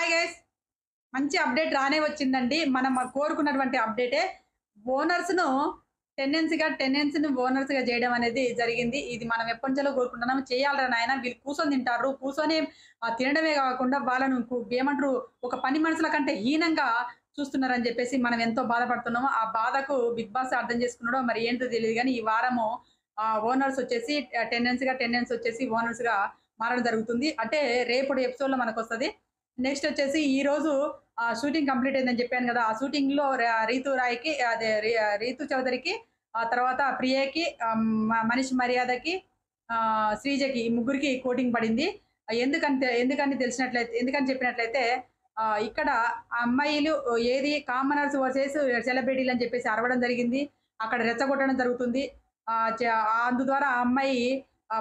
Hi guys, మంచి update రానే వచ్చిందండి. మనం కోరుకున్నటువంటి అప్డేటే. ఓనర్స్‌ను టెనెన్సీని ఓనర్స్‌గా చేయడం అనేది జరిగింది. ఇది మనం ఎప్పటినుంచో కోరుకుంటున్నాం. చేయాలిరా నాయనా వీళ్ళు కూర్చొని తింటారు. కూర్చొని తినడమే కాకుండా వాళ్ళను ఏమంటారు ఒక పని మనుషుల కంటే హీనంగా చూస్తున్నారని చెప్పేసి మనం ఎంతో బాధపడుతున్నామో, ఆ బాధకు బిగ్ బాస్ అర్థం చేసుకున్నాడో మరి ఏంటో తెలీదు గానీ, ఈ వారము ఓనర్స్ వచ్చేసి టెనెన్స్ వచ్చేసి ఓనర్స్‌గా మారడం జరుగుతుంది. అంటే రేపటి ఎపిసోడ్‌లో మనకొస్తది. నెక్స్ట్ వచ్చేసి ఈరోజు షూటింగ్ కంప్లీట్ అయిందని చెప్పాను గదా! ఆ షూటింగ్‌లో రీతూ రాయ్‌కి రీతూ చౌదరికి తర్వాత ప్రియకి మనీష్ మర్యాదకి శ్రీజకి ఈ ముగ్గురికి కోటింగ్ పడింది. ఎందుకని చెప్పినట్లయితే ఇక్కడ అమ్మాయిలు ఏది కామనర్స్ వర్సెస్ సెలబ్రిటీలు అని చెప్పేసి అరవడం జరిగింది. అక్కడ రెచ్చగొట్టడం జరుగుతుంది. ఆహ్, చ అందు ద్వారా ఆ అమ్మాయి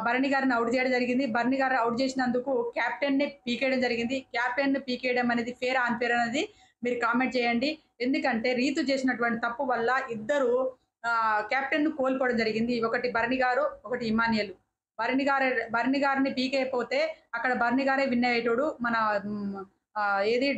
భరణి గారిని ఔట్ చేయడం జరిగింది. భరణి గారు ఔట్ చేసినందుకు కెప్టెన్‌ని పీకేయడం జరిగింది. కెప్టెన్‌ని పీకేయడం అనేది ఫెయిరా? అన్‌ఫెయిరా? అనేది మీరు కామెంట్ చేయండి. ఎందుకంటే రీతు చేసినటువంటి తప్పు వల్ల ఇద్దరు కెప్టెన్‌ని కోల్పోవడం జరిగింది. ఒకటి భరణి గారు, ఒకటి ఇమాన్యుయల్. భరణి గారిని పీకేయకపోతే అక్కడ భరణి గారే విన్ అయ్యేటోడు. మన హ్మ్. ఏది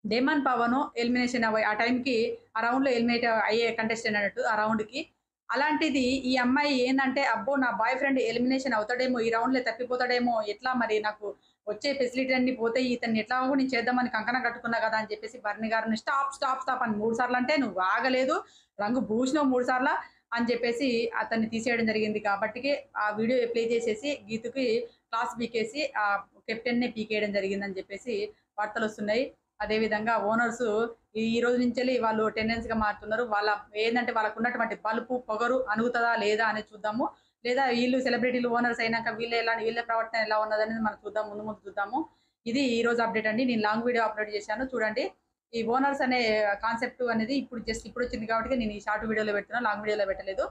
డేమన్ పవను ఎలిమినేషన్ ఆ టైంకి ఆ రౌండ్‌లో ఎలిమినేట్ అయ్యే కంటెస్టెంట్ అన్నట్టు ఆ రౌండ్‌కి. అలాంటిది ఈ అమ్మాయి ఏందంటే, అబ్బో! నా బాయ్ ఫ్రెండ్ ఎలిమినేషన్ అవుతాడేమో, ఈ రౌండ్‌లో తప్పిపోతాడేమో, ఎట్లా మరి నాకు వచ్చే ఫెసిలిటీ అన్నీ పోతాయి. ఇతన్ని ఎట్లాగో నేను చేద్దామని కంకణం కట్టుకున్నా కదా! అని చెప్పేసి భరణి గారిని స్టాప్ అని 3 సార్లు అంటే, నువ్వు ఆగలేదు, రంగు పూసినావు 3 సార్ల అని చెప్పేసి అతన్ని తీసేయడం జరిగింది కాబట్టికి ఆ వీడియో ప్లే చేసేసి గీతుకి క్లాస్ పీకేసి కెప్టెన్‌నే పీకేయడం జరిగిందని చెప్పేసి వార్తలొస్తున్నాయి. అదేవిధంగా ఓనర్స్ ఈ రోజు నుంచెల్లి వాళ్ళు టెండెన్స్‌గా మారుతున్నారు. ఏందంటే వాళ్ళకున్నటువంటి బలుపు, పొగరు అణుగుతదా లేదా అనేది చూద్దాము. లేదా వీళ్ళు సెలబ్రిటీలు ఓనర్స్ అయినాక వీళ్ళ ప్రవర్తన ఎలా ఉన్నదనేది మనం చూద్దాం. ముందు ముందు చూద్దాము. ఇది ఈ రోజు అప్డేట్ అండి. నేను లాంగ్ వీడియో అప్‌లోడ్ చేశాను చూడండి. ఈ ఓనర్స్ అనే కాన్సెప్ట్ అనేది ఇప్పుడొచ్చింది కాబట్టి నేను ఈ షార్ట్ వీడియోలో పెడుతున్నా. లాంగ్ వీడియోలో పెట్టలేదు.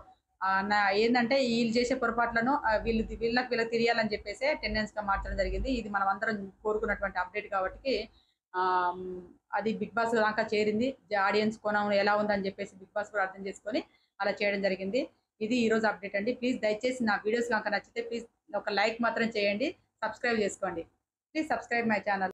ఏందంటే ఈళ్ళు చేసే పొరపాట్లను వీళ్ళకి తెలియాలని చెప్పేసే టెండెన్స్‌గా మార్చడం జరిగింది. ఇది మనమందరం కోరుకున్నటువంటి అప్డేట్ కాబట్టికి ఆహ్, హ్మ్. అది బిగ్ బాస్ దాకా చేరింది. ఆడియన్స్ కోణం ఎలా ఉందని చెప్పేసి బిగ్ బాస్ కూడా అర్థం చేసుకొని అలా చేయడం జరిగింది. ఇది ఈరోజు అప్డేట్ అండి. ప్లీజ్ దయచేసి నా వీడియోస్ గనుక నచ్చితే ప్లీజ్ ఒక లైక్ మాత్రం చేయండి. సబ్స్క్రైబ్ చేసుకోండి. Please subscribe my channel.